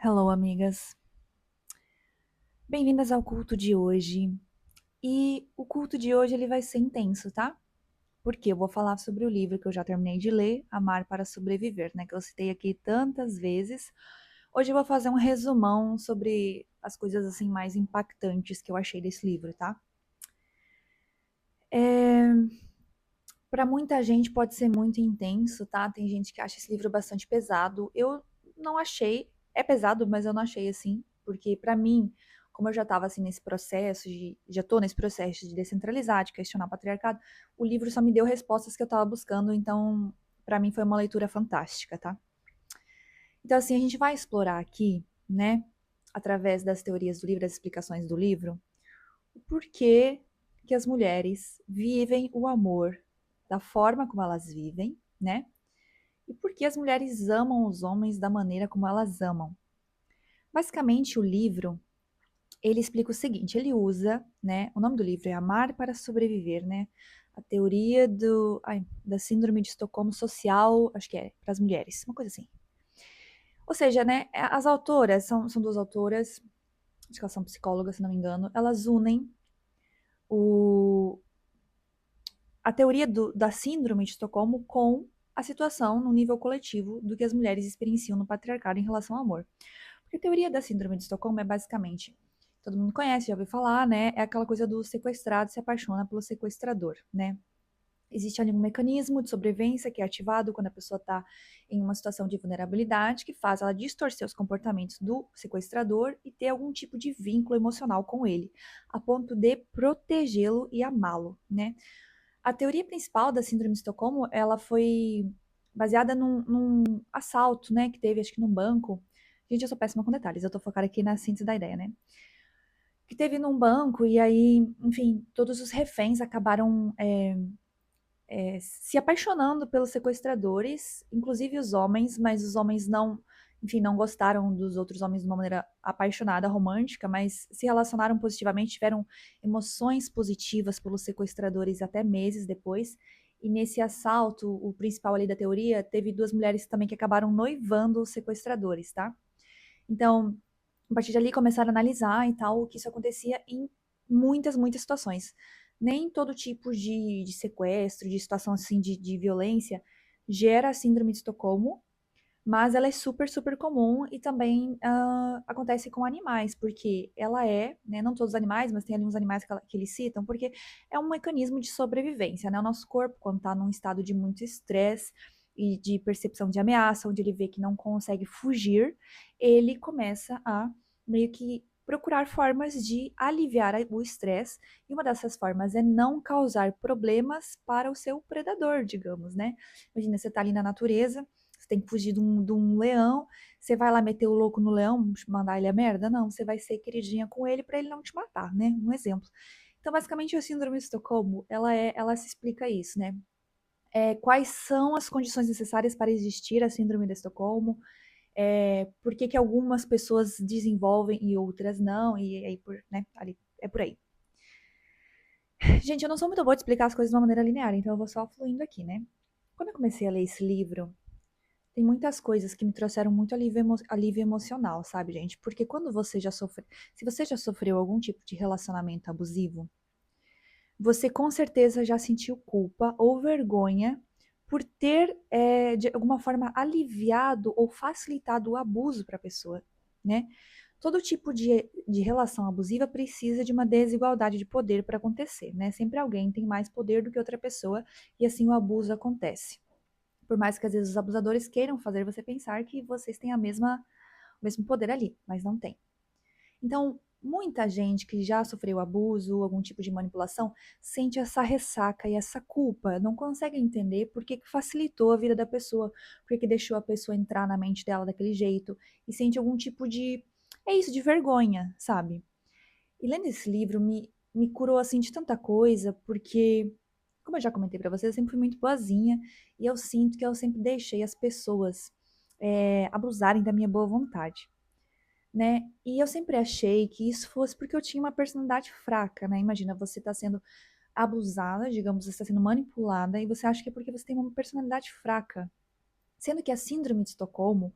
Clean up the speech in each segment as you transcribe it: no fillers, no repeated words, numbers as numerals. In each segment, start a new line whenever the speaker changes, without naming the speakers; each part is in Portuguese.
Hello, amigas. Bem-vindas ao culto de hoje. E o culto de hoje ele vai ser intenso, tá? Porque eu vou falar sobre o livro que eu já terminei de ler, Amar para Sobreviver, né? Que eu citei aqui tantas vezes. Hoje eu vou fazer um resumão sobre as coisas assim mais impactantes que eu achei desse livro, tá? Para muita gente pode ser muito intenso, tá? Tem gente que acha esse livro bastante pesado. Eu não achei, é pesado, mas eu não achei assim, porque para mim, como eu já estava assim nesse processo já tô nesse processo de descentralizar, de questionar o patriarcado, o livro só me deu respostas que eu estava buscando, então para mim foi uma leitura fantástica, tá? Então assim, a gente vai explorar aqui, né, através das teorias do livro, das explicações do livro, o porquê que as mulheres vivem o amor da forma como elas vivem, né? E por que as mulheres amam os homens da maneira como elas amam. Basicamente, o livro, ele explica o seguinte, ele usa, né, o nome do livro é Amar para Sobreviver, né? A teoria da síndrome de Estocolmo social, acho que é, para as mulheres, uma coisa assim. Ou seja, né, as autoras, são duas autoras, acho que elas são psicólogas, se não me engano, elas unem o, a teoria da síndrome de Estocolmo com a situação no nível coletivo do que as mulheres experienciam no patriarcado em relação ao amor. Porque a teoria da síndrome de Estocolmo é basicamente, todo mundo conhece, já ouviu falar, né? É aquela coisa do sequestrado se apaixona pelo sequestrador, né? Existe ali um mecanismo de sobrevivência que é ativado quando a pessoa está em uma situação de vulnerabilidade, que faz ela distorcer os comportamentos do sequestrador e ter algum tipo de vínculo emocional com ele, a ponto de protegê-lo e amá-lo, né? A teoria principal da síndrome de Estocolmo, ela foi baseada num assalto, né, que teve, acho que num banco. Gente, eu sou péssima com detalhes, eu tô focada aqui na síntese da ideia, né? Que teve num banco e aí, enfim, todos os reféns acabaram se apaixonando pelos sequestradores, inclusive os homens, mas os homens não, enfim, não gostaram dos outros homens de uma maneira apaixonada, romântica, mas se relacionaram positivamente, tiveram emoções positivas pelos sequestradores até meses depois. E nesse assalto, o principal ali da teoria, teve duas mulheres também que acabaram noivando os sequestradores, tá? Então, a partir dali começaram a analisar e tal, o que isso acontecia em muitas situações. Nem todo tipo de sequestro, de situação assim de violência, gera a síndrome de Estocolmo, mas ela é super comum e também acontece com animais, porque ela é, né, não todos os animais, mas tem ali uns animais que eles citam, porque é um mecanismo de sobrevivência, né? O nosso corpo, quando está num estado de muito estresse e de percepção de ameaça, onde ele vê que não consegue fugir, ele começa a meio que procurar formas de aliviar o estresse, e uma dessas formas é não causar problemas para o seu predador, digamos, né? Imagina, você está ali na natureza, você tem que fugir de um leão, você vai lá meter o louco no leão, mandar ele a merda? Não, você vai ser queridinha com ele para ele não te matar, né? Um exemplo. Então, basicamente, a síndrome de Estocolmo, ela se explica isso, né? Quais são as condições necessárias para existir a síndrome de Estocolmo? Por que que algumas pessoas desenvolvem e outras não? E aí, né? Ali, é por aí. Gente, eu não sou muito boa de explicar as coisas de uma maneira linear, então eu vou só fluindo aqui, né? Quando eu comecei a ler esse livro, tem muitas coisas que me trouxeram muito alívio emocional, sabe, gente? Porque quando você já sofre, se você já sofreu algum tipo de relacionamento abusivo, você com certeza já sentiu culpa ou vergonha por ter, de alguma forma, aliviado ou facilitado o abuso para a pessoa, né? Todo tipo de relação abusiva precisa de uma desigualdade de poder para acontecer, né? Sempre alguém tem mais poder do que outra pessoa e assim o abuso acontece. Por mais que às vezes os abusadores queiram fazer você pensar que vocês têm o mesmo poder ali, mas não tem. Então, muita gente que já sofreu abuso, algum tipo de manipulação, sente essa ressaca e essa culpa, não consegue entender por que facilitou a vida da pessoa, por que deixou a pessoa entrar na mente dela daquele jeito, e sente algum tipo é isso, de vergonha, sabe? E lendo esse livro me curou assim de tanta coisa, porque, como eu já comentei pra vocês, eu sempre fui muito boazinha e eu sinto que eu sempre deixei as pessoas abusarem da minha boa vontade, né? E eu sempre achei que isso fosse porque eu tinha uma personalidade fraca, né? Imagina, você tá sendo abusada, digamos, você está sendo manipulada e você acha que é porque você tem uma personalidade fraca. Sendo que a síndrome de Estocolmo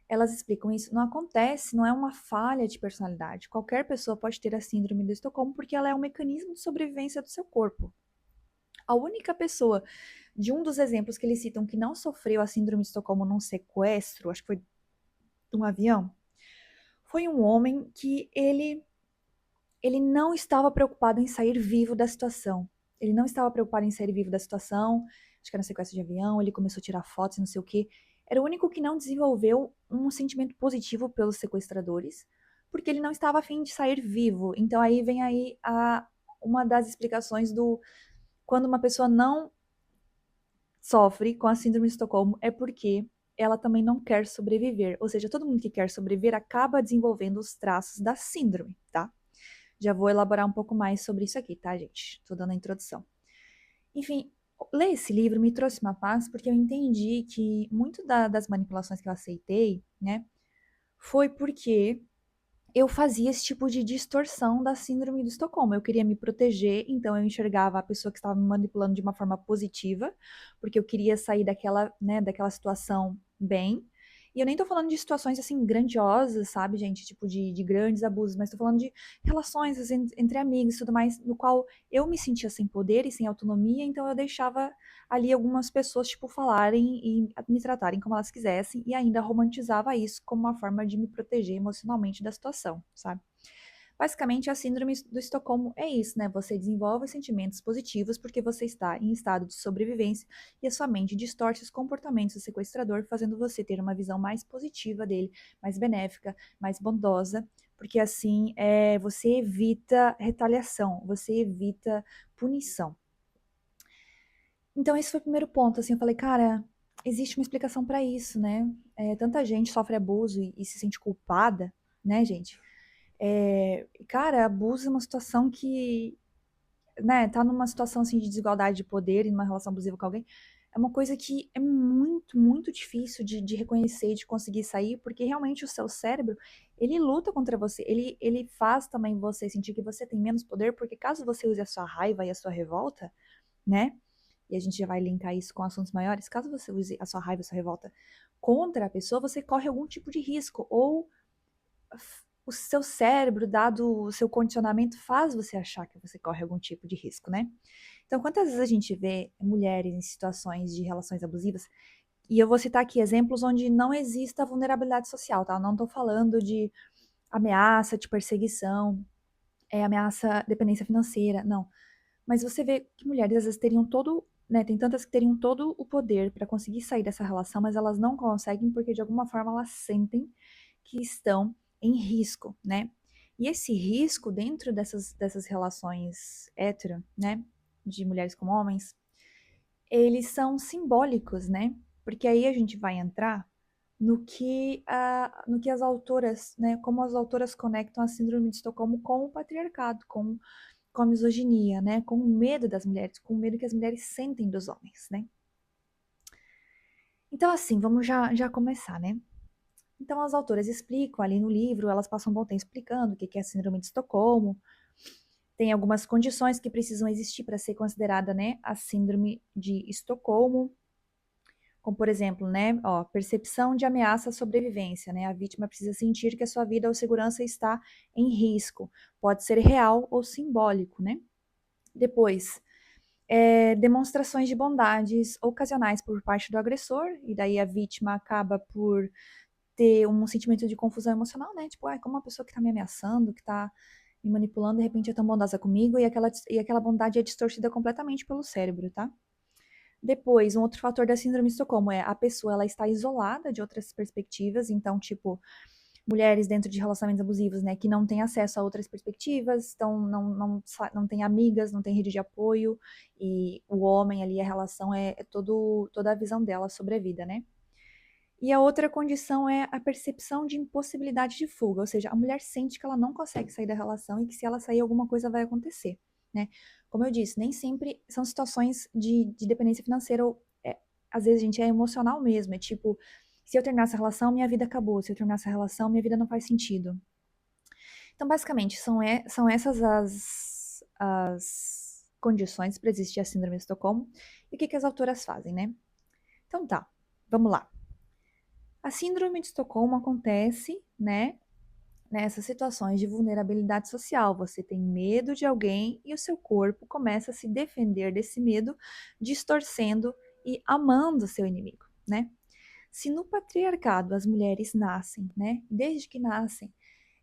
elas explicam isso, não acontece, não é uma falha de personalidade. Qualquer pessoa pode ter a síndrome do Estocolmo porque ela é um mecanismo de sobrevivência do seu corpo. A única pessoa de um dos exemplos que eles citam que não sofreu a síndrome de Estocolmo num sequestro, acho que foi de um avião, foi um homem que ele não estava preocupado em sair vivo da situação. Ele não estava preocupado em sair vivo da situação, acho que era um sequestro de avião, ele começou a tirar fotos, não sei o quê. Era o único que não desenvolveu um sentimento positivo pelos sequestradores, porque ele não estava afim de sair vivo. Então aí vem aí uma das explicações do quando uma pessoa não sofre com a síndrome de Estocolmo é porque ela também não quer sobreviver. Ou seja, todo mundo que quer sobreviver acaba desenvolvendo os traços da síndrome, tá? Já vou elaborar um pouco mais sobre isso aqui, tá, gente? Tô dando a introdução. Enfim, ler esse livro me trouxe uma paz porque eu entendi que muito das manipulações que eu aceitei, né, foi porque eu fazia esse tipo de distorção da síndrome do Estocolmo. Eu queria me proteger, então eu enxergava a pessoa que estava me manipulando de uma forma positiva, porque eu queria sair daquela, né, daquela situação bem. E eu nem tô falando de situações assim grandiosas, sabe, gente? Tipo de grandes abusos, mas tô falando de relações assim, entre amigos e tudo mais, no qual eu me sentia sem poder e sem autonomia, então eu deixava ali algumas pessoas, tipo, falarem e me tratarem como elas quisessem, e ainda romantizava isso como uma forma de me proteger emocionalmente da situação, sabe? Basicamente, a síndrome do Estocolmo é isso, né? Você desenvolve sentimentos positivos porque você está em estado de sobrevivência e a sua mente distorce os comportamentos do sequestrador, fazendo você ter uma visão mais positiva dele, mais benéfica, mais bondosa, porque assim você evita retaliação, você evita punição. Então, esse foi o primeiro ponto, assim, eu falei, cara, existe uma explicação pra isso, né? Tanta gente sofre abuso e se sente culpada, né, gente? Cara, abuso é uma situação que, né, tá numa situação, assim, de desigualdade de poder, em uma relação abusiva com alguém, é uma coisa que é muito, muito difícil de reconhecer, de conseguir sair, porque realmente o seu cérebro, ele luta contra você, ele faz também você sentir que você tem menos poder, porque caso você use a sua raiva e a sua revolta, né, e a gente já vai linkar isso com assuntos maiores, caso você use a sua raiva, a sua revolta contra a pessoa, você corre algum tipo de risco, ou o seu cérebro, dado o seu condicionamento, faz você achar que você corre algum tipo de risco, né? Então, quantas vezes a gente vê mulheres em situações de relações abusivas, e eu vou citar aqui exemplos onde não exista vulnerabilidade social, tá? Eu não tô falando de ameaça, de perseguição, ameaça, dependência financeira, não. Mas você vê que mulheres às vezes teriam todo, né, tem tantas que teriam todo o poder para conseguir sair dessa relação, mas elas não conseguem porque de alguma forma elas sentem que estão em risco, né? E esse risco dentro dessas relações hétero, né, de mulheres com homens, eles são simbólicos, né? Porque aí a gente vai entrar no que as autoras, né, como as autoras conectam a síndrome de Estocolmo com o patriarcado, com a misoginia, né? Com o medo das mulheres, com o medo que as mulheres sentem dos homens, né? Então, assim, vamos já começar, né? Então, as autoras explicam ali no livro, elas passam um bom tempo explicando o que é a síndrome de Estocolmo. Tem algumas condições que precisam existir para ser considerada, né, a síndrome de Estocolmo, como por exemplo, né, ó, percepção de ameaça à sobrevivência, né? A vítima precisa sentir que a sua vida ou segurança está em risco. Pode ser real ou simbólico, né? Depois, demonstrações de bondades ocasionais por parte do agressor, e daí a vítima acaba por ter um sentimento de confusão emocional, né? Tipo, como uma pessoa que tá me ameaçando, que tá me manipulando, de repente é tão bondosa comigo, e aquela bondade é distorcida completamente pelo cérebro, tá? Depois, um outro fator da síndrome de Estocolmo é a pessoa, ela está isolada de outras perspectivas, então, tipo, mulheres dentro de relacionamentos abusivos, né, que não têm acesso a outras perspectivas, então não tem amigas, não tem rede de apoio, e o homem ali, a relação toda a visão dela sobre a vida, né? E a outra condição é a percepção de impossibilidade de fuga, ou seja, a mulher sente que ela não consegue sair da relação e que se ela sair, alguma coisa vai acontecer, né? Como eu disse, nem sempre são situações de dependência financeira, ou às vezes, gente, é emocional mesmo, é tipo, se eu terminar essa relação, minha vida acabou, se eu terminar essa relação, minha vida não faz sentido. Então, basicamente, são essas as condições para existir a síndrome de Estocolmo, e o que as autoras fazem, né? Então tá, vamos lá. A síndrome de Estocolmo acontece, né, nessas situações de vulnerabilidade social. Você tem medo de alguém e o seu corpo começa a se defender desse medo, distorcendo e amando o seu inimigo, né? Se no patriarcado as mulheres nascem, né, desde que nascem,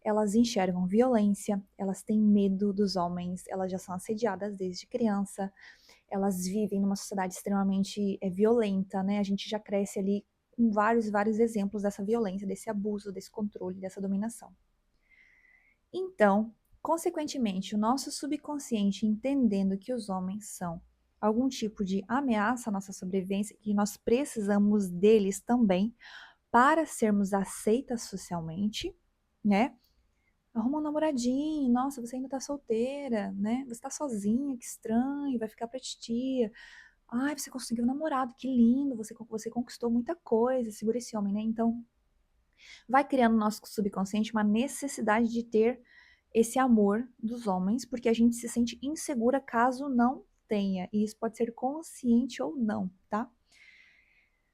elas enxergam violência, elas têm medo dos homens, elas já são assediadas desde criança, elas vivem numa sociedade extremamente violenta, né? A gente já cresce ali com vários exemplos dessa violência, desse abuso, desse controle, dessa dominação. Então, consequentemente, o nosso subconsciente entendendo que os homens são algum tipo de ameaça à nossa sobrevivência e nós precisamos deles também para sermos aceitas socialmente, né? Arruma um namoradinho, nossa, você ainda tá solteira, né? Você tá sozinha, que estranho, vai ficar pra titia. Ai, você conseguiu um namorado, que lindo, você conquistou muita coisa, segura esse homem, né? Então, vai criando no nosso subconsciente uma necessidade de ter esse amor dos homens, porque a gente se sente insegura caso não tenha. E isso pode ser consciente ou não, tá?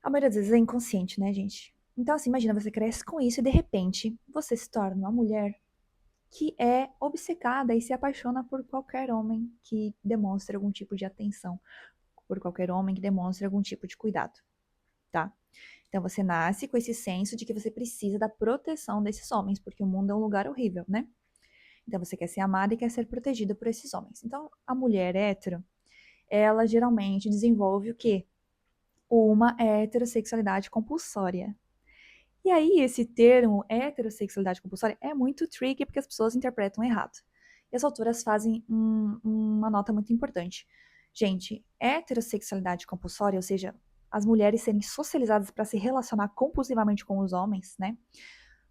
A maioria das vezes é inconsciente, né, gente? Então, assim, imagina, você cresce com isso e de repente você se torna uma mulher que é obcecada e se apaixona por qualquer homem que demonstre algum tipo de atenção, por qualquer homem que demonstre algum tipo de cuidado, tá? Então você nasce com esse senso de que você precisa da proteção desses homens, porque o mundo é um lugar horrível, né? Então você quer ser amada e quer ser protegida por esses homens. Então a mulher hétero, ela geralmente desenvolve o quê? Uma heterossexualidade compulsória. E aí esse termo heterossexualidade compulsória é muito tricky porque as pessoas interpretam errado. E as autoras fazem uma nota muito importante. Gente, heterossexualidade compulsória, ou seja, as mulheres serem socializadas para se relacionar compulsivamente com os homens, né?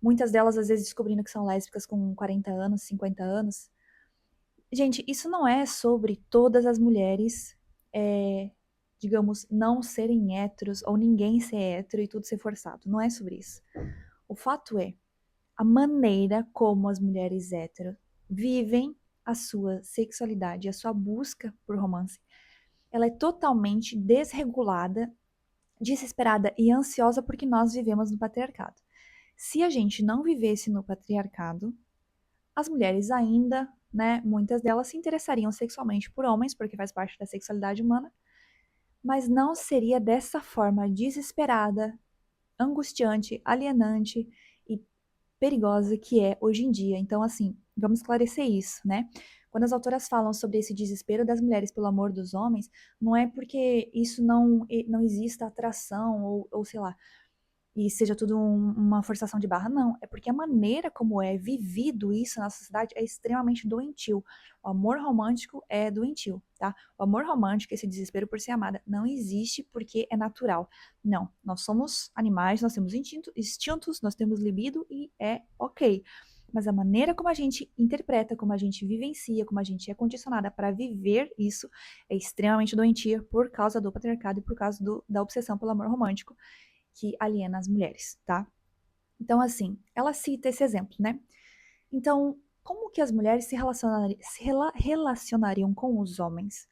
Muitas delas, às vezes, descobrindo que são lésbicas com 40 anos, 50 anos. Gente, isso não é sobre todas as mulheres, digamos, não serem héteros ou ninguém ser hétero e tudo ser forçado. Não é sobre isso. O fato é, a maneira como as mulheres héteros vivem a sua sexualidade, a sua busca por romance, ela é totalmente desregulada, desesperada e ansiosa porque nós vivemos no patriarcado. Se a gente não vivesse no patriarcado, as mulheres ainda, né, muitas delas se interessariam sexualmente por homens, porque faz parte da sexualidade humana, mas não seria dessa forma desesperada, angustiante, alienante e perigosa que é hoje em dia. Então, assim, vamos esclarecer isso, né? Quando as autoras falam sobre esse desespero das mulheres pelo amor dos homens, não é porque isso não exista atração ou sei lá, e seja tudo uma forçação de barra, não. É porque a maneira como é vivido isso na sociedade é extremamente doentio. O amor romântico é doentio, tá? O amor romântico, esse desespero por ser amada, não existe porque é natural. Não, nós somos animais, nós temos instintos, nós temos libido e é ok. Mas a maneira como a gente interpreta, como a gente vivencia, como a gente é condicionada para viver isso é extremamente doentia por causa do patriarcado e por causa da obsessão pelo amor romântico que aliena as mulheres, tá? Então, assim, ela cita esse exemplo, né? Então, como que as mulheres relacionariam com os homens?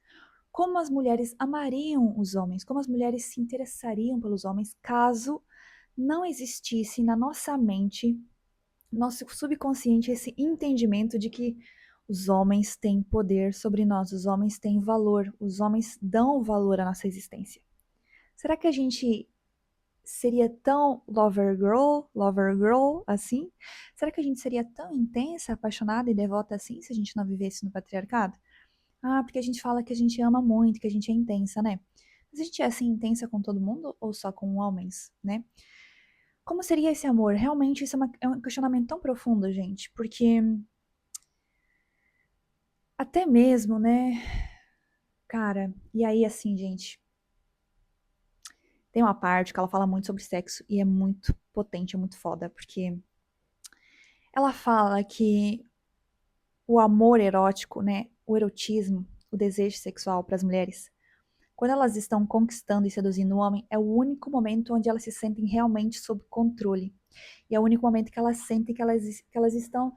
Como as mulheres amariam os homens? Como as mulheres se interessariam pelos homens caso não existisse na nossa mente, nosso subconsciente, esse entendimento de que os homens têm poder sobre nós, os homens têm valor, os homens dão valor à nossa existência? Será que a gente seria tão lover girl assim? Será que a gente seria tão intensa, apaixonada e devota assim se a gente não vivesse no patriarcado? Ah, porque a gente fala que a gente ama muito, que a gente é intensa, né? Mas a gente é assim intensa com todo mundo ou só com homens, né? Como seria esse amor? Realmente isso é um questionamento tão profundo, gente, porque até mesmo, né, cara, e aí assim, gente, tem uma parte que ela fala muito sobre sexo e é muito potente, é muito foda, porque ela fala que o amor erótico, né, o erotismo, o desejo sexual para as mulheres, quando elas estão conquistando e seduzindo o homem, é o único momento onde elas se sentem realmente sob controle. E é o único momento que elas sentem que elas estão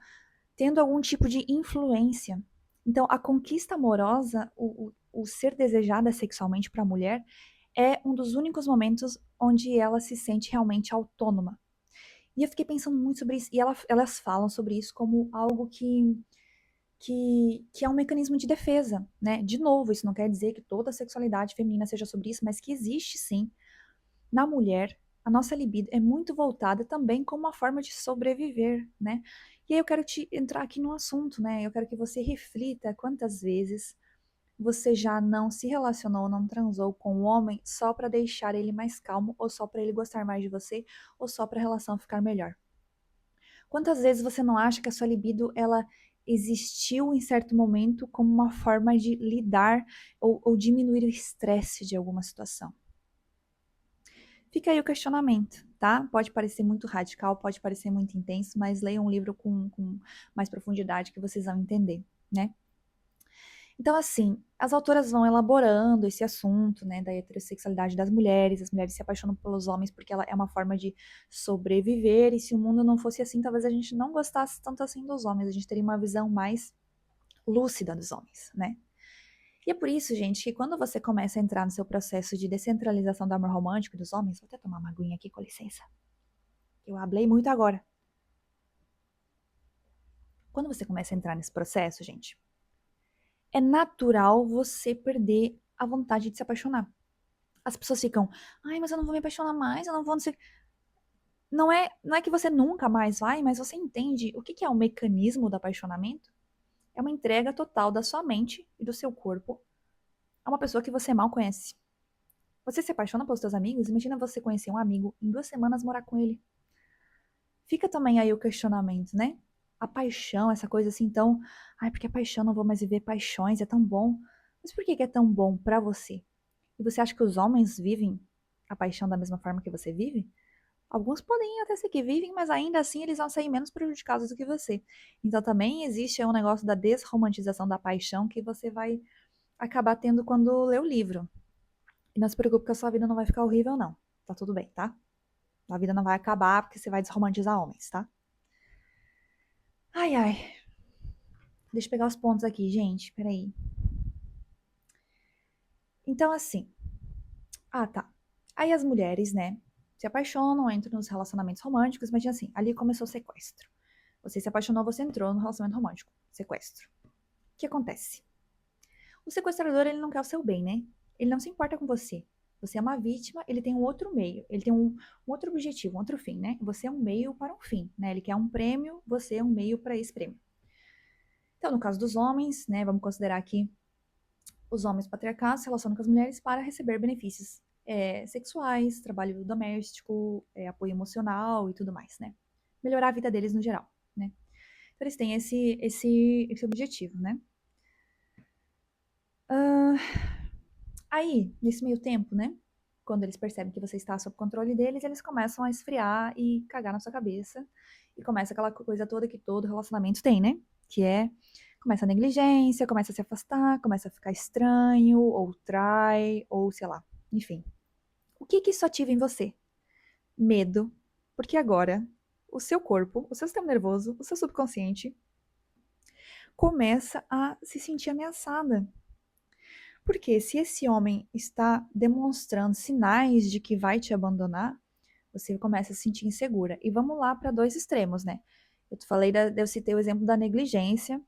tendo algum tipo de influência. Então, a conquista amorosa, o ser desejada sexualmente para a mulher, é um dos únicos momentos onde ela se sente realmente autônoma. E eu fiquei pensando muito sobre isso, e elas falam sobre isso como algo que é um mecanismo de defesa, né? De novo, isso não quer dizer que toda a sexualidade feminina seja sobre isso, mas que existe sim. Na mulher, a nossa libido é muito voltada também como uma forma de sobreviver, né? E aí eu quero te entrar aqui no assunto, né? Eu quero que você reflita quantas vezes você já não se relacionou, não transou com um homem só pra deixar ele mais calmo, ou só pra ele gostar mais de você, ou só pra a relação ficar melhor. Quantas vezes você não acha que a sua libido ela existiu em certo momento como uma forma de lidar ou diminuir o estresse de alguma situação? Fica aí o questionamento, tá? Pode parecer muito radical, pode parecer muito intenso, mas leiam um livro com mais profundidade que vocês vão entender, né? Então, assim, as autoras vão elaborando esse assunto, né, da heterossexualidade das mulheres, as mulheres se apaixonam pelos homens porque ela é uma forma de sobreviver, e se o mundo não fosse assim, talvez a gente não gostasse tanto assim dos homens, a gente teria uma visão mais lúcida dos homens, né? E é por isso, gente, que quando você começa a entrar no seu processo de descentralização do amor romântico dos homens, vou até tomar uma aguinha aqui, com licença. Eu hablei muito agora. Quando você começa a entrar nesse processo, gente, é natural você perder a vontade de se apaixonar. As pessoas ficam, ai, mas eu não vou me apaixonar mais, eu não vou, não sei. Não é que você nunca mais vai, mas você entende o que é o mecanismo do apaixonamento? É uma entrega total da sua mente e do seu corpo a uma pessoa que você mal conhece. Você se apaixona pelos seus amigos? Imagina você conhecer um amigo, em 2 semanas morar com ele. Fica também aí o questionamento, né? A paixão, essa coisa assim tão, ai, porque a paixão, não vou mais viver paixões, é tão bom. Mas por que é tão bom pra você? E você acha que os homens vivem a paixão da mesma forma que você vive? Alguns podem até ser que vivem, mas ainda assim eles vão sair menos prejudicados do que você. Então também existe um negócio da desromantização da paixão que você vai acabar tendo quando lê o livro. E não se preocupe que a sua vida não vai ficar horrível, não. Tá tudo bem, tá? A vida não vai acabar porque você vai desromantizar homens, tá? Ai, ai. Deixa eu pegar os pontos aqui, gente. Peraí. Então, assim. Ah, tá. Aí as mulheres, né, se apaixonam, entram nos relacionamentos românticos, mas assim, ali começou o sequestro. Você se apaixonou, você entrou no relacionamento romântico. Sequestro. O que acontece? O sequestrador, ele não quer o seu bem, né? Ele não se importa com você. Você é uma vítima, ele tem um outro meio, ele tem um outro objetivo, um outro fim, né? Você é um meio para um fim, né? Ele quer um prêmio, você é um meio para esse prêmio. Então, no caso dos homens, né, vamos considerar aqui os homens patriarcados se relacionam com as mulheres para receber benefícios sexuais, trabalho doméstico, apoio emocional e tudo mais, né? Melhorar a vida deles no geral, né? Então, eles têm esse objetivo, né? Aí, nesse meio tempo, né? Quando eles percebem que você está sob controle deles, eles começam a esfriar e cagar na sua cabeça. E começa aquela coisa toda que todo relacionamento tem, né? Que é, começa a negligência, começa a se afastar, começa a ficar estranho, ou trai, ou sei lá. Enfim. O que isso ativa em você? Medo. Porque agora, o seu corpo, o seu sistema nervoso, o seu subconsciente começa a se sentir ameaçada. Porque se esse homem está demonstrando sinais de que vai te abandonar, você começa a se sentir insegura. E vamos lá para dois extremos, né? Eu citei o exemplo da negligência,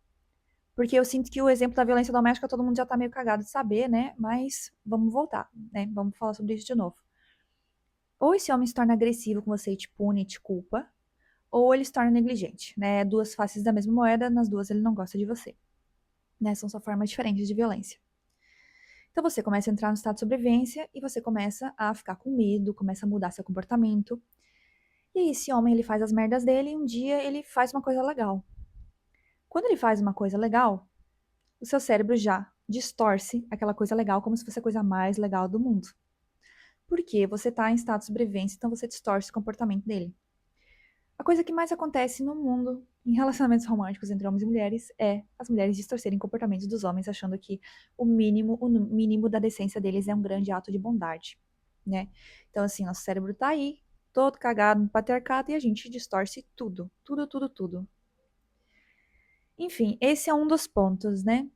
porque eu sinto que o exemplo da violência doméstica todo mundo já tá meio cagado de saber, né? Mas vamos voltar, né? Vamos falar sobre isso de novo. Ou esse homem se torna agressivo com você e te pune e te culpa, ou ele se torna negligente, né? Duas faces da mesma moeda, nas duas ele não gosta de você, né? São só formas diferentes de violência. Então você começa a entrar no estado de sobrevivência e você começa a ficar com medo, começa a mudar seu comportamento. E aí esse homem ele faz as merdas dele e um dia ele faz uma coisa legal. Quando ele faz uma coisa legal, o seu cérebro já distorce aquela coisa legal como se fosse a coisa mais legal do mundo. Porque você está em estado de sobrevivência, então você distorce o comportamento dele. A coisa que mais acontece no mundo em relacionamentos românticos entre homens e mulheres é as mulheres distorcerem comportamentos dos homens, achando que o mínimo da decência deles é um grande ato de bondade, né? Então, assim, nosso cérebro tá aí, todo cagado no patriarcado, e a gente distorce tudo, tudo, tudo, tudo. Enfim, esse é um dos pontos, né?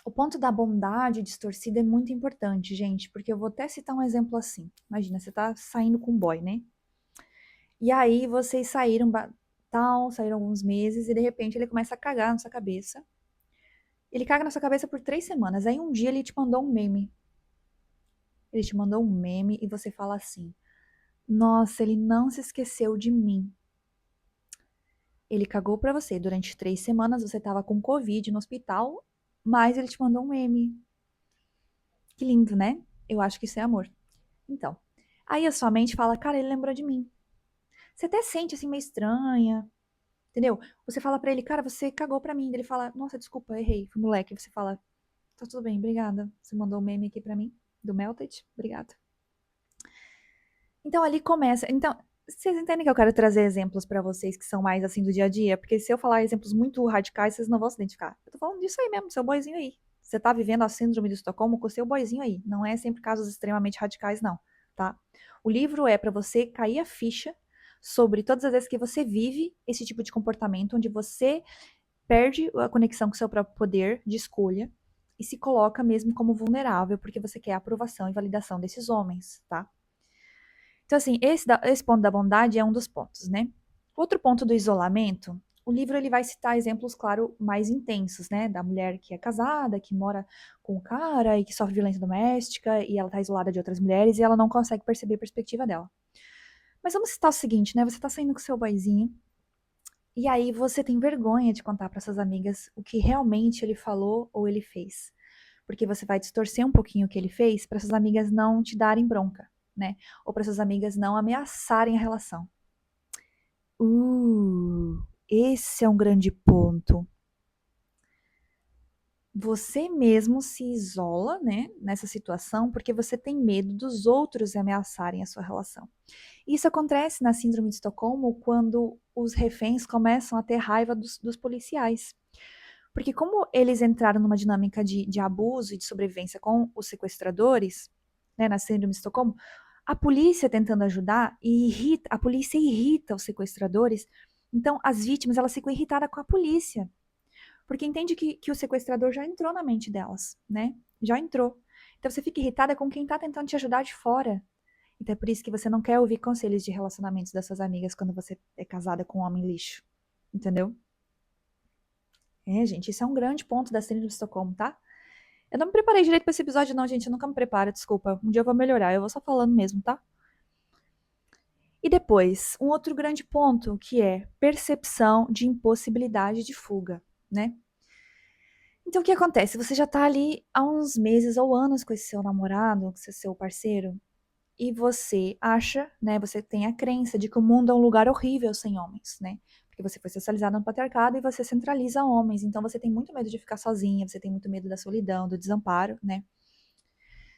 O ponto da bondade distorcida é muito importante, gente, porque eu vou até citar um exemplo assim. Imagina, você tá saindo com um boy, né? E aí vocês saíram, tal, saíram alguns meses e de repente ele começa a cagar na sua cabeça. Ele caga na sua cabeça por 3 semanas. Aí um dia ele te mandou um meme. Ele te mandou um meme e você fala assim: Nossa, ele não se esqueceu de mim. Ele cagou pra você. Durante 3 semanas você tava com Covid no hospital, mas ele te mandou um meme. Que lindo, né? Eu acho que isso é amor. Então, aí a sua mente fala: Cara, ele lembrou de mim. Você até sente assim meio estranha, entendeu? Você fala pra ele: Cara, você cagou pra mim. Ele fala: Nossa, desculpa, errei, fui moleque. Você fala: Tá tudo bem, obrigada. Você mandou um meme aqui pra mim, do Melted, obrigada. Então ali começa. Então, vocês entendem que eu quero trazer exemplos pra vocês que são mais assim do dia a dia? Porque se eu falar exemplos muito radicais, vocês não vão se identificar. Eu tô falando disso aí mesmo, do seu boyzinho aí. Você tá vivendo a síndrome de Estocolmo com o seu boyzinho aí. Não é sempre casos extremamente radicais, não, tá? O livro é pra você cair a ficha sobre todas as vezes que você vive esse tipo de comportamento, onde você perde a conexão com o seu próprio poder de escolha e se coloca mesmo como vulnerável porque você quer a aprovação e validação desses homens, tá? Então, assim, esse ponto da bondade é um dos pontos, né? Outro ponto do isolamento, o livro ele vai citar exemplos, claro, mais intensos, né? Da mulher que é casada, que mora com o cara e que sofre violência doméstica e ela tá isolada de outras mulheres e ela não consegue perceber a perspectiva dela. Mas vamos citar o seguinte, né? Você tá saindo com seu boyzinho e aí você tem vergonha de contar para suas amigas o que realmente ele falou ou ele fez. Porque você vai distorcer um pouquinho o que ele fez para suas amigas não te darem bronca, né? Ou para suas amigas não ameaçarem a relação. Esse é um grande ponto. Você mesmo se isola, né, nessa situação porque você tem medo dos outros ameaçarem a sua relação. Isso acontece na Síndrome de Estocolmo quando os reféns começam a ter raiva dos policiais. Porque como eles entraram numa dinâmica de abuso e de sobrevivência com os sequestradores, né, na Síndrome de Estocolmo, a polícia tentando ajudar e a polícia irrita os sequestradores. Então, as vítimas elas ficam irritadas com a polícia, porque entende que o sequestrador já entrou na mente delas, né? Já entrou. Então você fica irritada com quem tá tentando te ajudar de fora. Então é por isso que você não quer ouvir conselhos de relacionamentos das suas amigas quando você é casada com um homem lixo. Entendeu? É, gente, isso é um grande ponto da Síndrome de Estocolmo, tá? Eu não me preparei direito pra esse episódio, não, gente. Eu nunca me preparo, desculpa. Um dia eu vou melhorar, eu vou só falando mesmo, tá? E depois, um outro grande ponto, que é percepção de impossibilidade de fuga, né? Então, o que acontece? Você já tá ali há uns meses ou anos com esse seu namorado, com esse seu parceiro, e você acha, né, você tem a crença de que o mundo é um lugar horrível sem homens, né? Porque você foi socializada no patriarcado e você centraliza homens, então você tem muito medo de ficar sozinha, você tem muito medo da solidão, do desamparo, né?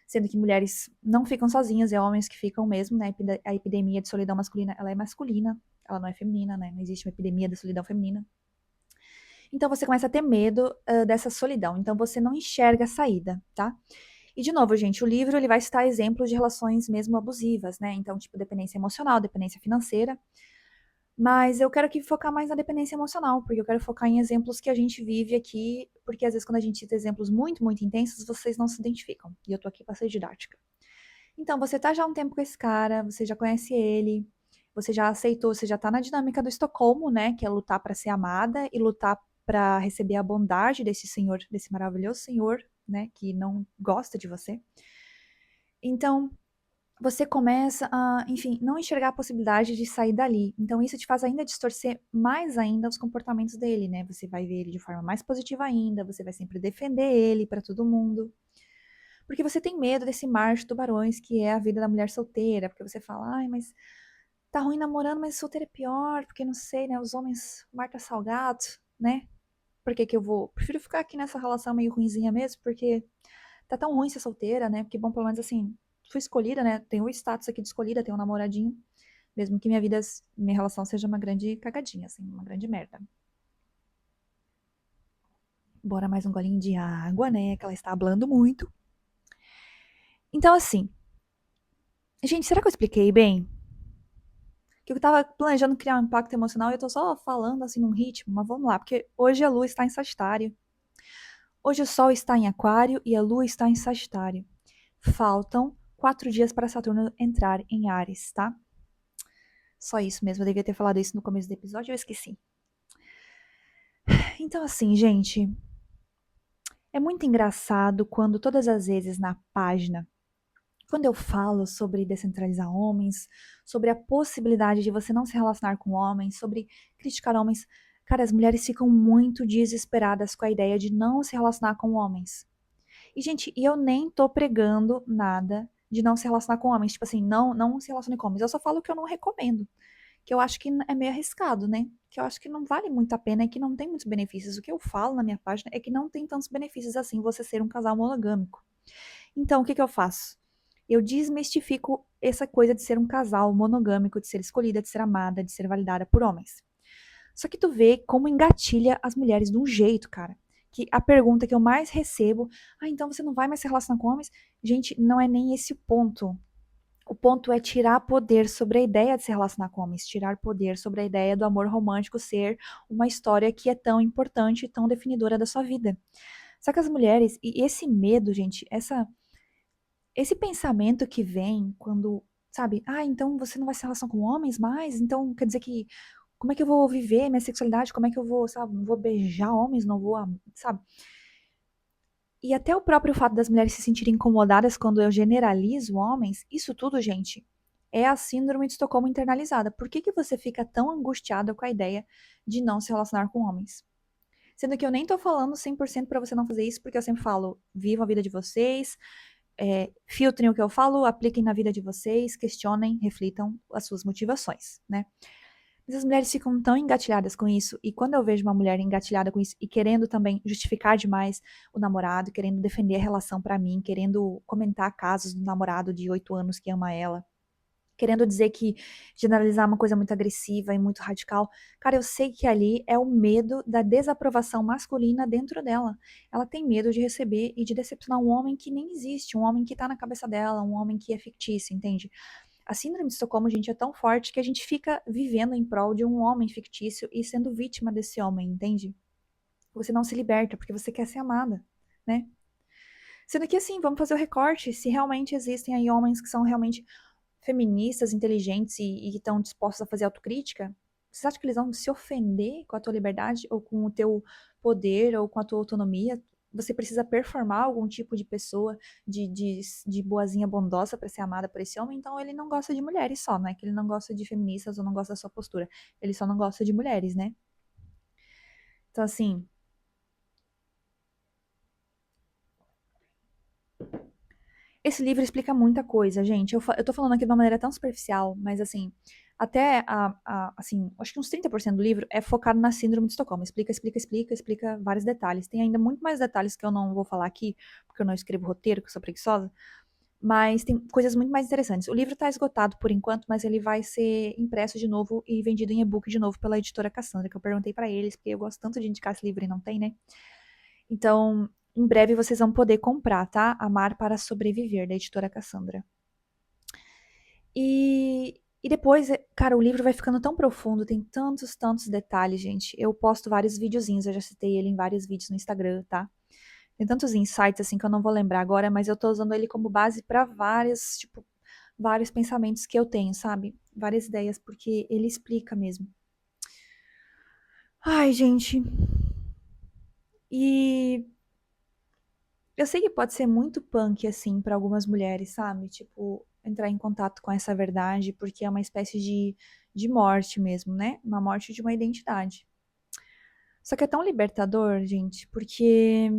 Sendo que mulheres não ficam sozinhas, é homens que ficam mesmo, né? A epidemia de solidão masculina, ela é masculina, ela não é feminina, né? Não existe uma epidemia da solidão feminina. Então você começa a ter medo dessa solidão, então você não enxerga a saída, tá? E de novo, gente, o livro ele vai citar exemplos de relações mesmo abusivas, né? Então, tipo, dependência emocional, dependência financeira. Mas eu quero aqui focar mais na dependência emocional, porque eu quero focar em exemplos que a gente vive aqui, porque às vezes quando a gente cita exemplos muito, muito intensos, vocês não se identificam. E eu tô aqui pra ser didática. Então, você tá já há um tempo com esse cara, você já conhece ele, você já aceitou, você já tá na dinâmica do Estocolmo, né? Que é lutar pra ser amada e lutar pra receber a bondade desse senhor, desse maravilhoso senhor, né? Que não gosta de você. Então, você começa a, enfim, não enxergar a possibilidade de sair dali. Então, isso te faz ainda distorcer mais ainda os comportamentos dele, né? Você vai ver ele de forma mais positiva ainda, você vai sempre defender ele pra todo mundo. Porque você tem medo desse mar de tubarões que é a vida da mulher solteira. Porque você fala, ai, mas tá ruim namorando, mas solteira é pior, porque não sei, né? Os homens, o mar tá salgado, né? Por que que eu vou? Prefiro ficar aqui nessa relação meio ruinzinha mesmo, porque tá tão ruim ser solteira, né? Porque, bom, pelo menos assim, fui escolhida, né? Tenho o status aqui de escolhida, tenho um namoradinho. Mesmo que minha relação seja uma grande cagadinha, assim, uma grande merda. Bora mais um golinho de água, né? Que ela está hablando muito. Então, assim, gente, será que eu expliquei bem? Que eu tava planejando criar um impacto emocional e eu tô só falando assim num ritmo, mas vamos lá, porque hoje a lua está em Sagitário. Hoje o Sol está em Aquário e a Lua está em Sagitário. Faltam 4 dias para Saturno entrar em Áries, tá? Só isso mesmo, eu devia ter falado isso no começo do episódio, eu esqueci. Então, assim, gente, é muito engraçado quando todas as vezes na página, quando eu falo sobre descentralizar homens, sobre a possibilidade de você não se relacionar com homens, sobre criticar homens, cara, as mulheres ficam muito desesperadas com a ideia de não se relacionar com homens. E, gente, eu nem tô pregando nada de não se relacionar com homens. Tipo assim, não se relacione com homens. Eu só falo que eu não recomendo. Que eu acho que é meio arriscado, né? Que eu acho que não vale muito a pena e que não tem muitos benefícios. O que eu falo na minha página é que não tem tantos benefícios assim você ser um casal monogâmico. Então, o que eu faço? Eu desmistifico essa coisa de ser um casal monogâmico, de ser escolhida, de ser amada, de ser validada por homens. Só que tu vê como engatilha as mulheres de um jeito, cara. Que a pergunta que eu mais recebo, então você não vai mais se relacionar com homens? Gente, não é nem esse o ponto. O ponto é tirar poder sobre a ideia de se relacionar com homens, tirar poder sobre a ideia do amor romântico ser uma história que é tão importante e tão definidora da sua vida. Só que as mulheres, e esse medo, gente, esse pensamento que vem quando, sabe, então você não vai se relacionar com homens mais? Então quer dizer que como é que eu vou viver minha sexualidade? Como é que eu vou, sabe, não vou beijar homens, não vou, sabe? E até o próprio fato das mulheres se sentirem incomodadas quando eu generalizo homens, isso tudo, gente, é a síndrome de Estocolmo internalizada. Por que que você fica tão angustiada com a ideia de não se relacionar com homens? Sendo que eu nem tô falando 100% pra você não fazer isso, porque eu sempre falo, vivam a vida de vocês, filtrem o que eu falo, apliquem na vida de vocês, questionem, reflitam as suas motivações, né? Mas as mulheres ficam tão engatilhadas com isso, e quando eu vejo uma mulher engatilhada com isso e querendo também justificar demais o namorado, querendo defender a relação pra mim, querendo comentar casos do namorado de 8 anos que ama ela, querendo dizer que generalizar é uma coisa muito agressiva e muito radical, cara, eu sei que ali é o medo da desaprovação masculina dentro dela. Ela tem medo de receber e de decepcionar um homem que nem existe, um homem que tá na cabeça dela, um homem que é fictício, entende? A síndrome de Estocolmo, gente, é tão forte que a gente fica vivendo em prol de um homem fictício e sendo vítima desse homem, entende? Você não se liberta porque você quer ser amada, né? Sendo que assim, vamos fazer o recorte. Se realmente existem aí homens que são realmente feministas, inteligentes e que estão dispostos a fazer autocrítica, você acha que eles vão se ofender com a tua liberdade ou com o teu poder ou com a tua autonomia? Você precisa performar algum tipo de pessoa de boazinha bondosa para ser amada por esse homem, então ele não gosta de mulheres só, não é que ele não gosta de feministas ou não gosta da sua postura. Ele só não gosta de mulheres, né? Então, assim, esse livro explica muita coisa, gente. Eu tô falando aqui de uma maneira tão superficial, mas assim, até assim, acho que uns 30% do livro é focado na síndrome de Estocolmo. Explica vários detalhes. Tem ainda muito mais detalhes que eu não vou falar aqui, porque eu não escrevo roteiro, que eu sou preguiçosa, mas tem coisas muito mais interessantes. O livro tá esgotado por enquanto, mas ele vai ser impresso de novo e vendido em e-book de novo pela editora Cassandra, que eu perguntei pra eles, porque eu gosto tanto de indicar esse livro e não tem, né? Então, em breve vocês vão poder comprar, tá? Amar para Sobreviver, da editora Cassandra. E depois, cara, o livro vai ficando tão profundo, tem tantos detalhes, gente. Eu posto vários videozinhos, eu já citei ele em vários vídeos no Instagram, tá? Tem tantos insights assim que eu não vou lembrar agora, mas eu tô usando ele como base para várias, tipo, vários pensamentos que eu tenho, sabe? Várias ideias, porque ele explica mesmo. Ai, gente. E eu sei que pode ser muito punk, assim, pra algumas mulheres, sabe? Tipo, entrar em contato com essa verdade, porque é uma espécie de morte mesmo, né? Uma morte de uma identidade. Só que é tão libertador, gente, porque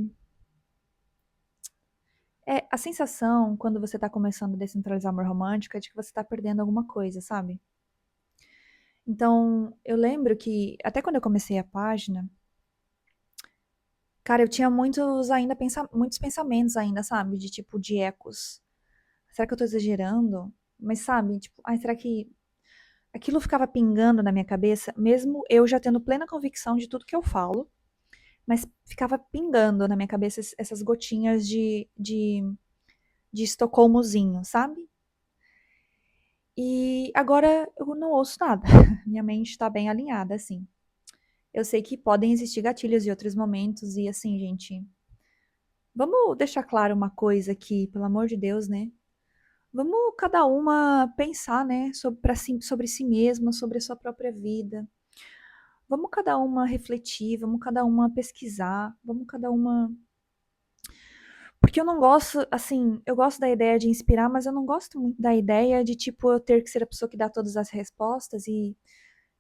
a sensação, quando você tá começando a descentralizar o amor romântico, é de que você tá perdendo alguma coisa, sabe? Então, eu lembro que, até quando eu comecei a página, cara, eu tinha muitos pensamentos ainda, sabe? De tipo, de ecos. Será que eu tô exagerando? Mas sabe, tipo, será que aquilo ficava pingando na minha cabeça, mesmo eu já tendo plena convicção de tudo que eu falo, mas ficava pingando na minha cabeça essas gotinhas de Estocolmozinho, sabe? E agora eu não ouço nada. Minha mente tá bem alinhada, assim. Eu sei que podem existir gatilhos em outros momentos, e assim, gente, Vamos deixar claro uma coisa aqui, pelo amor de Deus, né? Vamos cada uma pensar, né, sobre si mesma, sobre a sua própria vida. Vamos cada uma refletir, vamos cada uma pesquisar, vamos cada uma. Porque eu não gosto, assim, eu gosto da ideia de inspirar, mas eu não gosto muito da ideia de, tipo, eu ter que ser a pessoa que dá todas as respostas e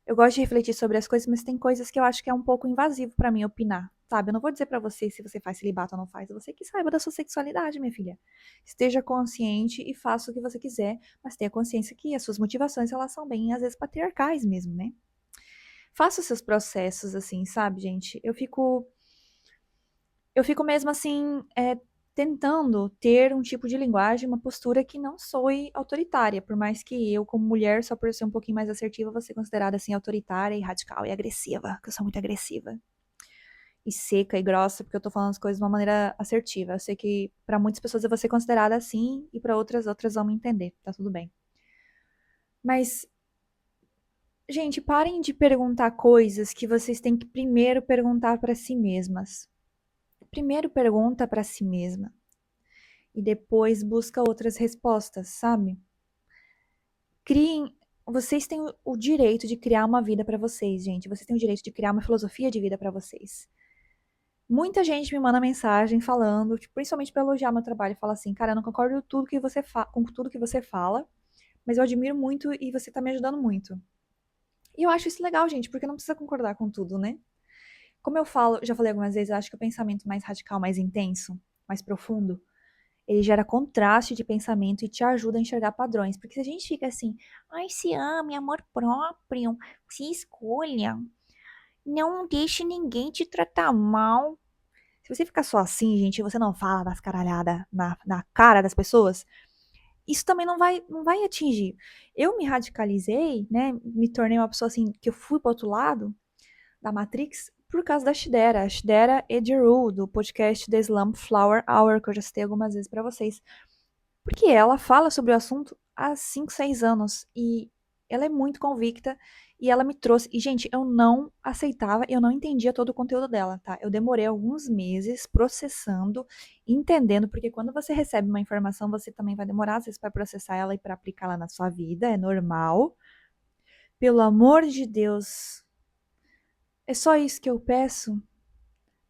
eu gosto de refletir sobre as coisas, mas tem coisas que eu acho que é um pouco invasivo pra mim opinar, sabe? Eu não vou dizer pra você se você faz celibato ou não faz, é você que saiba da sua sexualidade, minha filha. Esteja consciente e faça o que você quiser, mas tenha consciência que as suas motivações, elas são bem, às vezes, patriarcais mesmo, né? Faça os seus processos, assim, sabe, gente? Eu fico mesmo assim, tentando ter um tipo de linguagem, uma postura que não soe autoritária, por mais que eu, como mulher, só por ser um pouquinho mais assertiva, vou ser considerada assim autoritária e radical e agressiva, que eu sou muito agressiva e seca e grossa, porque eu tô falando as coisas de uma maneira assertiva. Eu sei que pra muitas pessoas eu vou ser considerada assim e pra outras vão me entender, tá tudo bem. Mas, gente, parem de perguntar coisas que vocês têm que primeiro perguntar pra si mesmas. Primeiro pergunta pra si mesma e depois busca outras respostas, sabe? Criem, vocês têm o direito de criar uma vida pra vocês, gente. Vocês têm o direito de criar uma filosofia de vida pra vocês. Muita gente me manda mensagem falando, tipo, principalmente pra elogiar meu trabalho, fala assim, cara, eu não concordo com tudo que você fala, mas eu admiro muito e você tá me ajudando muito. E eu acho isso legal, gente, porque não precisa concordar com tudo, né? Como eu falo, já falei algumas vezes, eu acho que o pensamento mais radical, mais intenso, mais profundo, ele gera contraste de pensamento e te ajuda a enxergar padrões. Porque se a gente fica assim, ai, se ame, amor próprio, se escolha, não deixe ninguém te tratar mal. Se você ficar só assim, gente, e você não fala das caralhadas na cara das pessoas, isso também não vai atingir. Eu me radicalizei, né? Me tornei uma pessoa assim, que eu fui pro outro lado da Matrix por causa da Shidera. A Shidera Ediru, do podcast The Slum Flower Hour, que eu já citei algumas vezes pra vocês. Porque ela fala sobre o assunto há 5, 6 anos e ela é muito convicta e ela me trouxe. E, gente, eu não aceitava, eu não entendia todo o conteúdo dela, tá? Eu demorei alguns meses processando, entendendo, porque quando você recebe uma informação, você também vai demorar, às vezes, para processar ela e para aplicá-la na sua vida, é normal. Pelo amor de Deus, é só isso que eu peço.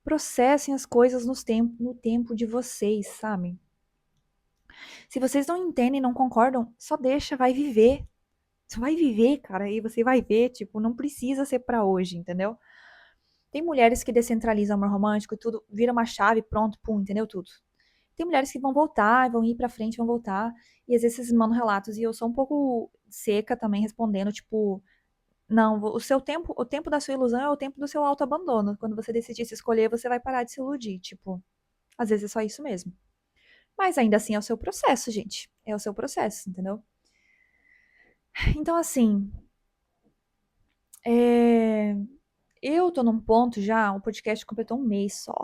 Processem as coisas no tempo de vocês, sabe? Se vocês não entendem, não concordam, só deixa, vai viver. Você vai viver, cara, e você vai ver, tipo, não precisa ser pra hoje, entendeu? Tem mulheres que descentralizam o amor romântico e tudo, vira uma chave, pronto, pum, entendeu tudo. Tem mulheres que vão voltar, vão ir pra frente, vão voltar, e às vezes vocês mandam relatos, e eu sou um pouco seca também respondendo, tipo, não, o seu tempo, o tempo da sua ilusão é o tempo do seu autoabandono. Quando você decidir se escolher, você vai parar de se iludir, tipo, às vezes é só isso mesmo. Mas ainda assim é o seu processo, gente. É o seu processo, entendeu? Então, assim, é, eu tô num ponto já, o podcast completou um mês só.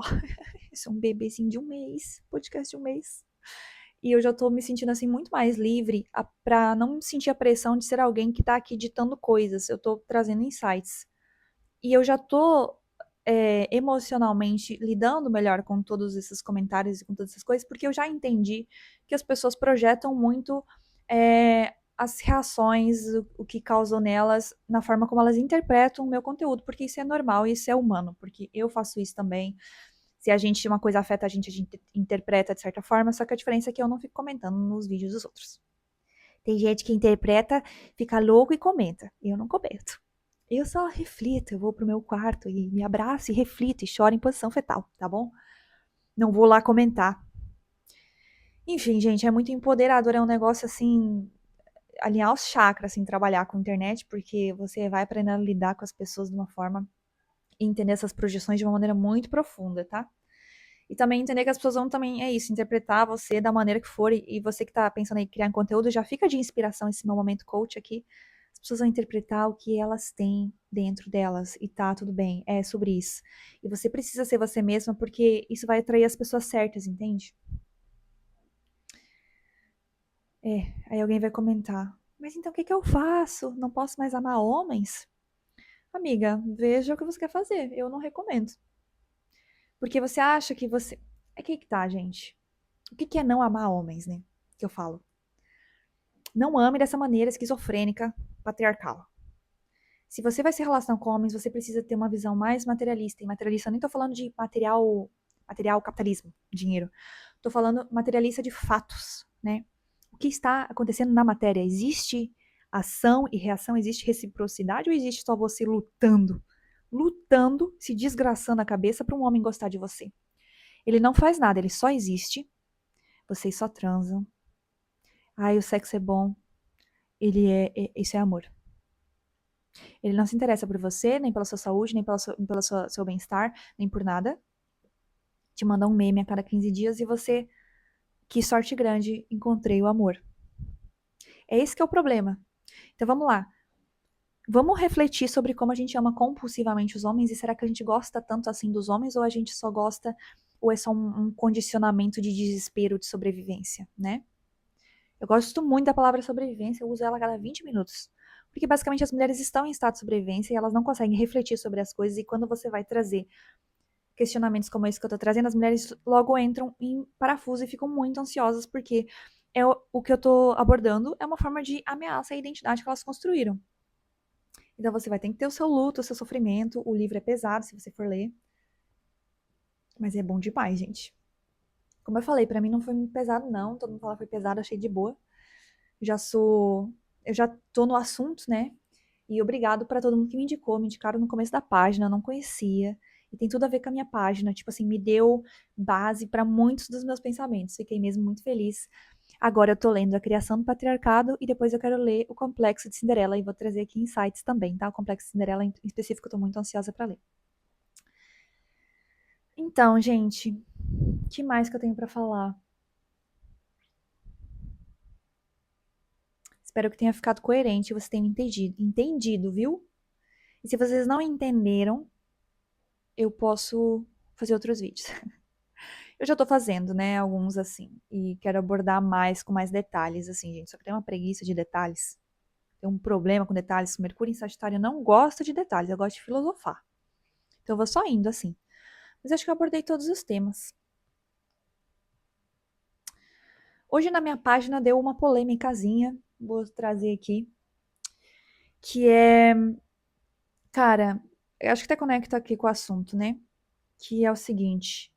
Esse é um bebezinho de um mês, podcast de um mês. E eu já tô me sentindo assim muito mais livre pra não sentir a pressão de ser alguém que tá aqui ditando coisas. Eu tô trazendo insights. E eu já tô emocionalmente lidando melhor com todos esses comentários e com todas essas coisas, porque eu já entendi que as pessoas projetam muito as reações, o que causou nelas, na forma como elas interpretam o meu conteúdo, porque isso é normal e isso é humano, porque eu faço isso também. Se a gente, uma coisa afeta a gente interpreta de certa forma, só que a diferença é que eu não fico comentando nos vídeos dos outros. Tem gente que interpreta, fica louco e comenta. Eu não comento. Eu só reflito, eu vou pro meu quarto e me abraço e reflito e choro em posição fetal, tá bom? Não vou lá comentar. Enfim, gente, é muito empoderador, é um negócio assim, alinhar os chakras, assim, trabalhar com internet, porque você vai aprendendo a lidar com as pessoas de uma forma e entender essas projeções de uma maneira muito profunda, tá? E também entender que as pessoas vão também, é isso, interpretar você da maneira que for, e você que tá pensando em criar conteúdo, já fica de inspiração esse meu momento coach aqui. As pessoas vão interpretar o que elas têm dentro delas, e tá tudo bem, é sobre isso. E você precisa ser você mesma, porque isso vai atrair as pessoas certas, entende? Aí alguém vai comentar, mas então o que que eu faço? Não posso mais amar homens? Amiga, veja o que você quer fazer, eu não recomendo. Porque você acha que você É que tá, gente. O que é não amar homens, né? Que eu falo. Não ame dessa maneira esquizofrênica, patriarcal. Se você vai se relacionar com homens, você precisa ter uma visão mais materialista. E materialista, eu nem tô falando de material capitalismo, dinheiro. Tô falando materialista de fatos, né? O que está acontecendo na matéria? Existe ação e reação? Existe reciprocidade ou existe só você lutando? Lutando, se desgraçando a cabeça para um homem gostar de você. Ele não faz nada, ele só existe. Vocês só transam. Ai, o sexo é bom. Isso é amor. Ele não se interessa por você, nem pela sua saúde, nem pelo seu bem-estar, nem por nada. Te manda um meme a cada 15 dias e você, que sorte grande, encontrei o amor. É esse que é o problema. Então vamos lá. Vamos refletir sobre como a gente ama compulsivamente os homens e será que a gente gosta tanto assim dos homens ou a gente só gosta ou é só um condicionamento de desespero de sobrevivência, né? Eu gosto muito da palavra sobrevivência, eu uso ela a cada 20 minutos. Porque basicamente as mulheres estão em estado de sobrevivência e elas não conseguem refletir sobre as coisas e quando você vai trazer questionamentos como esse que eu tô trazendo, as mulheres logo entram em parafuso e ficam muito ansiosas porque o que eu tô abordando é uma forma de ameaça à identidade que elas construíram. Então você vai ter que ter o seu luto, o seu sofrimento. O livro é pesado se você for ler. Mas é bom demais, gente. Como eu falei, pra mim não foi muito pesado, não. Todo mundo fala que foi pesado, achei de boa. Já sou. Eu já tô no assunto, né? E obrigado pra todo mundo que me indicou. Me indicaram no começo da página, eu não conhecia. E tem tudo a ver com a minha página. Tipo assim, me deu base pra muitos dos meus pensamentos. Fiquei mesmo muito feliz. Agora eu tô lendo A Criação do Patriarcado e depois eu quero ler O Complexo de Cinderela e vou trazer aqui insights também, tá? O Complexo de Cinderela em específico eu tô muito ansiosa pra ler. Então, gente, o que mais que eu tenho pra falar? Espero que tenha ficado coerente e você tenha entendido, viu? E se vocês não entenderam, eu posso fazer outros vídeos. Eu já tô fazendo, né, alguns assim, e quero abordar mais com mais detalhes assim, gente, só que tem uma preguiça de detalhes. Tem um problema com detalhes. Mercúrio em Sagitário não gosta de detalhes, eu gosto de filosofar. Então eu vou só indo assim. Mas acho que eu abordei todos os temas. Hoje na minha página deu uma polêmicazinha, vou trazer aqui, que é, cara, eu acho que até conecta aqui com o assunto, né? Que é o seguinte: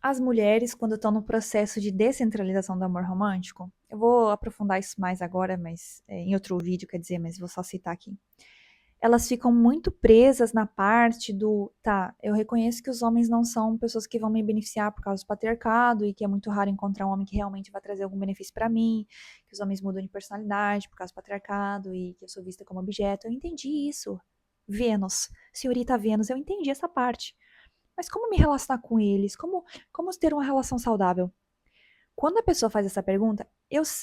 as mulheres, quando estão no processo de descentralização do amor romântico, eu vou aprofundar isso mais agora, mas em outro vídeo, quer dizer, mas vou só citar aqui. Elas ficam muito presas na parte do, tá, eu reconheço que os homens não são pessoas que vão me beneficiar por causa do patriarcado e que é muito raro encontrar um homem que realmente vai trazer algum benefício pra mim, que os homens mudam de personalidade por causa do patriarcado e que eu sou vista como objeto. Eu entendi isso. Vênus, senhorita Vênus, eu entendi essa parte. Mas como me relacionar com eles? Como ter uma relação saudável? Quando a pessoa faz essa pergunta,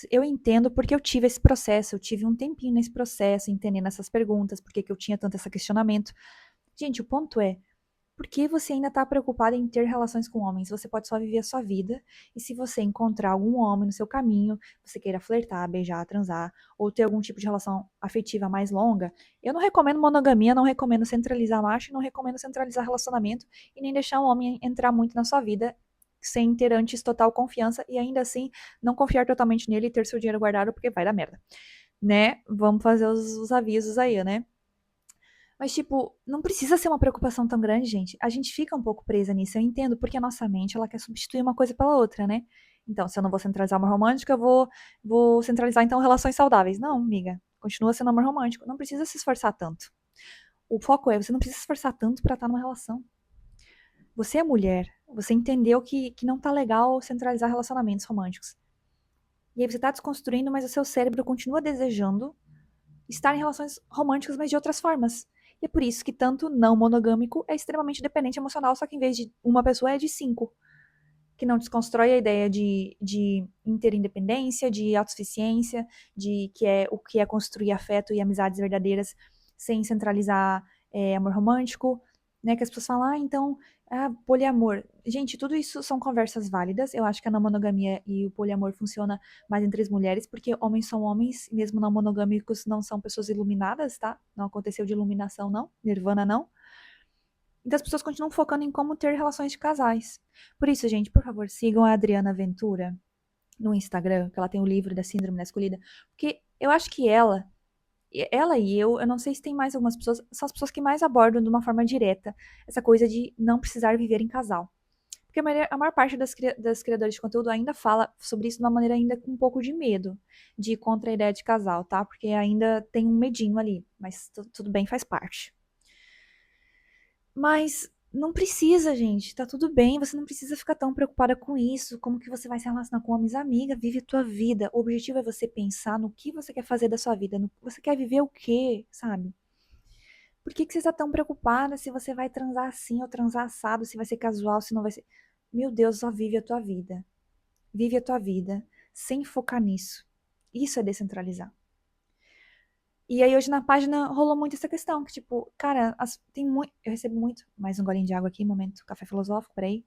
eu entendo porque eu tive esse processo, eu tive um tempinho nesse processo, entendendo essas perguntas, por que eu tinha tanto esse questionamento. Gente, o ponto é, por que você ainda está preocupada em ter relações com homens? Você pode só viver a sua vida, e se você encontrar algum homem no seu caminho, você queira flertar, beijar, transar, ou ter algum tipo de relação afetiva mais longa, eu não recomendo monogamia, não recomendo centralizar macho, não recomendo centralizar relacionamento, e nem deixar um homem entrar muito na sua vida sem ter antes total confiança e ainda assim não confiar totalmente nele e ter seu dinheiro guardado porque vai dar merda, né? Vamos fazer os avisos aí, né? Mas, tipo, não precisa ser uma preocupação tão grande, gente. A gente fica um pouco presa nisso. Eu entendo, porque a nossa mente, ela quer substituir uma coisa pela outra, né? Então, se eu não vou centralizar amor romântico, vou centralizar, então, relações saudáveis. Não, amiga. Continua sendo amor romântico. Não precisa se esforçar tanto. O foco é, você não precisa se esforçar tanto pra estar numa relação. Você é mulher. Você entendeu que não tá legal centralizar relacionamentos românticos. E aí você tá desconstruindo, mas o seu cérebro continua desejando estar em relações românticas, mas de outras formas. E é por isso que tanto não monogâmico é extremamente dependente emocional, só que em vez de uma pessoa é de cinco. Que não desconstrói a ideia de interindependência, de autossuficiência, de que é o que é construir afeto e amizades verdadeiras sem centralizar amor romântico, né? Que as pessoas falam, então, poliamor. Gente, tudo isso são conversas válidas. Eu acho que a não monogamia e o poliamor funciona mais entre as mulheres, porque homens são homens, mesmo não monogâmicos, não são pessoas iluminadas, tá? Não aconteceu de iluminação, não. Nirvana, não. Então as pessoas continuam focando em como ter relações de casais. Por isso, gente, por favor, sigam a Adriana Ventura no Instagram, que ela tem o livro da Síndrome Masculina, porque eu acho que ela e eu não sei se tem mais algumas pessoas, são as pessoas que mais abordam de uma forma direta essa coisa de não precisar viver em casal. Porque a maior parte das criadoras de conteúdo ainda fala sobre isso de uma maneira ainda com um pouco de medo de ir contra a ideia de casal, tá? Porque ainda tem um medinho ali, mas tudo bem, faz parte. Mas não precisa, gente. Tá tudo bem. Você não precisa ficar tão preocupada com isso. Como que você vai se relacionar com homens, amiga? Vive a tua vida. O objetivo é você pensar no que você quer fazer da sua vida. Você quer viver o quê, sabe? Por que que você está tão preocupada se você vai transar assim ou transar assado, se vai ser casual, se não vai ser. Meu Deus, só vive a tua vida. Vive a tua vida sem focar nisso. Isso é descentralizar. E aí hoje na página rolou muito essa questão, que tipo, cara, tem muito. Eu recebo muito. Mais um golinho de água aqui, momento café filosófico, peraí.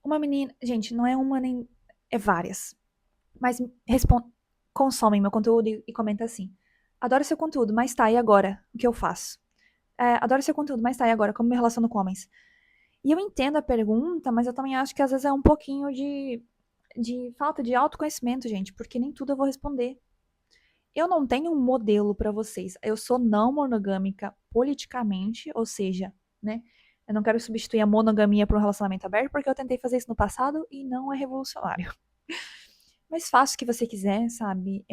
Uma menina. Gente, não é uma nem. É várias. Mas consomem meu conteúdo e comenta assim. Adoro seu conteúdo, mas tá, e agora? O que eu faço? Adoro seu conteúdo, mas tá, e agora? Como me relaciono com homens? E eu entendo a pergunta, mas eu também acho que às vezes é um pouquinho de falta de autoconhecimento, gente, porque nem tudo eu vou responder. Eu não tenho um modelo pra vocês. Eu sou não monogâmica politicamente, ou seja, né? Eu não quero substituir a monogamia por um relacionamento aberto, porque eu tentei fazer isso no passado e não é revolucionário. Mas faça o que você quiser, sabe?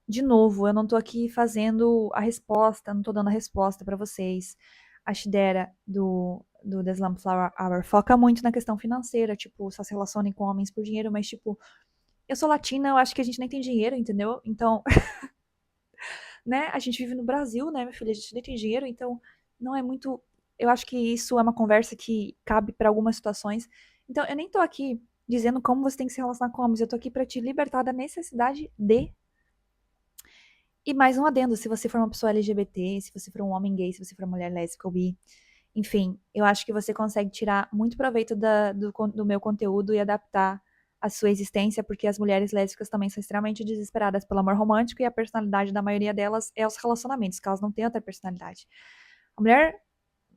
De novo, eu não tô aqui fazendo a resposta, não tô dando a resposta pra vocês. A Shidera do The Slum Flower Hour foca muito na questão financeira, tipo, só se relacionem com homens por dinheiro, mas, tipo, eu sou latina, eu acho que a gente nem tem dinheiro, entendeu? Então, né, a gente vive no Brasil, né, minha filha, a gente nem tem dinheiro, então não é muito. Eu acho que isso é uma conversa que cabe pra algumas situações. Então, eu nem tô aqui dizendo como você tem que se relacionar com homens, eu tô aqui pra te libertar da necessidade de. E mais um adendo, se você for uma pessoa LGBT, se você for um homem gay, se você for uma mulher lésbica ou bi, enfim, eu acho que você consegue tirar muito proveito do meu conteúdo e adaptar a sua existência, porque as mulheres lésbicas também são extremamente desesperadas pelo amor romântico e a personalidade da maioria delas é os relacionamentos, que elas não têm outra personalidade. A mulher,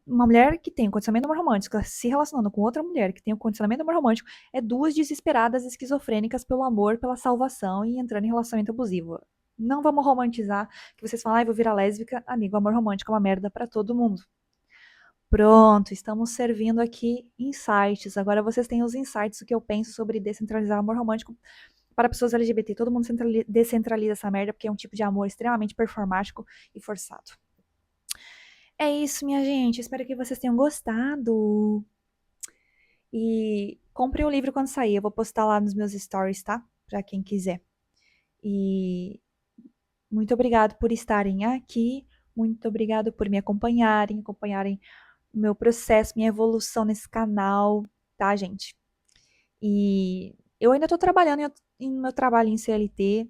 uma mulher que tem o condicionamento do amor romântico se relacionando com outra mulher que tem o condicionamento do amor romântico é duas desesperadas esquizofrênicas pelo amor, pela salvação e entrando em relacionamento abusivo. Não vamos romantizar que vocês falam, ai, vou virar lésbica. Amigo, amor romântico é uma merda pra todo mundo. Pronto, estamos servindo aqui insights. Agora vocês têm os insights do que eu penso sobre descentralizar amor romântico para pessoas LGBT. Todo mundo descentraliza essa merda porque é um tipo de amor extremamente performático e forçado. É isso, minha gente. Espero que vocês tenham gostado. E comprem o livro quando sair. Eu vou postar lá nos meus stories, tá? Pra quem quiser. E muito obrigado por estarem aqui. Muito obrigado por me acompanharem o meu processo, minha evolução nesse canal, tá, gente? E eu ainda tô trabalhando em meu trabalho em CLT.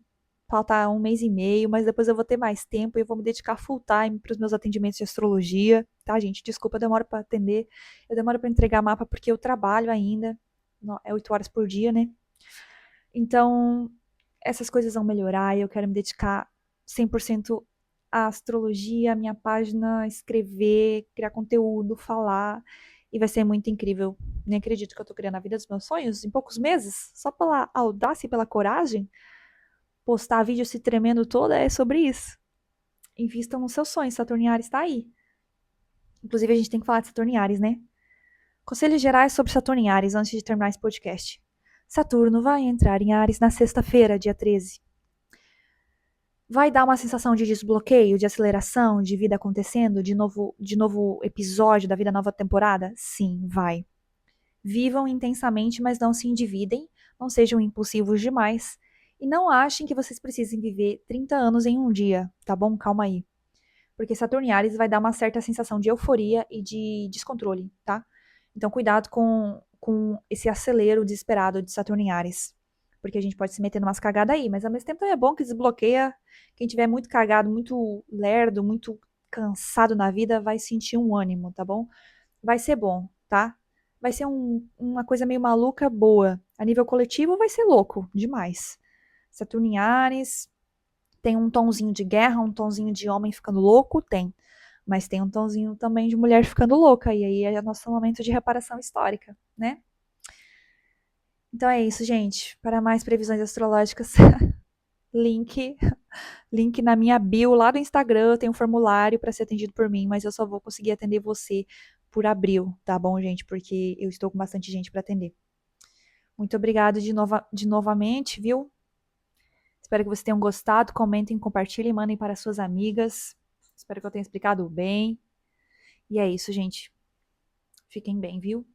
Falta um mês e meio, mas depois eu vou ter mais tempo e eu vou me dedicar full time para os meus atendimentos de astrologia, tá, gente? Desculpa, eu demoro para atender, eu demoro para entregar mapa porque eu trabalho ainda, é 8 horas por dia, né? Então, essas coisas vão melhorar e eu quero me dedicar 100% à astrologia, à minha página, escrever, criar conteúdo, falar. E vai ser muito incrível. Nem acredito que eu tô criando a vida dos meus sonhos em poucos meses, só pela audácia e pela coragem. Postar vídeo se tremendo toda é sobre isso. Invistam nos seus sonhos, Saturniares está aí. Inclusive, a gente tem que falar de Saturniares, né? Conselhos gerais sobre Saturniares antes de terminar esse podcast. Saturno vai entrar em Ares na sexta-feira, dia 13. Vai dar uma sensação de desbloqueio, de aceleração, de vida acontecendo, de novo episódio da vida, nova temporada? Sim, vai. Vivam intensamente, mas não se endividem, não sejam impulsivos demais e não achem que vocês precisem viver 30 anos em um dia, tá bom? Calma aí. Porque Saturno em Ares vai dar uma certa sensação de euforia e de descontrole, tá? Então cuidado com esse acelero desesperado de Saturno em Ares. Porque a gente pode se meter numas cagadas aí, mas ao mesmo tempo também é bom que desbloqueia. Quem tiver muito cagado, muito lerdo, muito cansado na vida, vai sentir um ânimo, tá bom? Vai ser bom, tá? Vai ser uma coisa meio maluca, boa. A nível coletivo vai ser louco, demais. Saturno em Ares, Tem um tonzinho de guerra, um tonzinho de homem ficando louco? Tem. Mas tem um tonzinho também de mulher ficando louca. E aí é nosso momento de reparação histórica, né? Então é isso, gente. Para mais previsões astrológicas, link, link na minha bio lá do Instagram. Tem um formulário para ser atendido por mim, mas eu só vou conseguir atender você por abril, tá bom, gente? Porque eu estou com bastante gente para atender. Muito obrigada de novamente, viu? Espero que vocês tenham gostado. Comentem, compartilhem, mandem para suas amigas. Espero que eu tenha explicado bem. E é isso, gente. Fiquem bem, viu?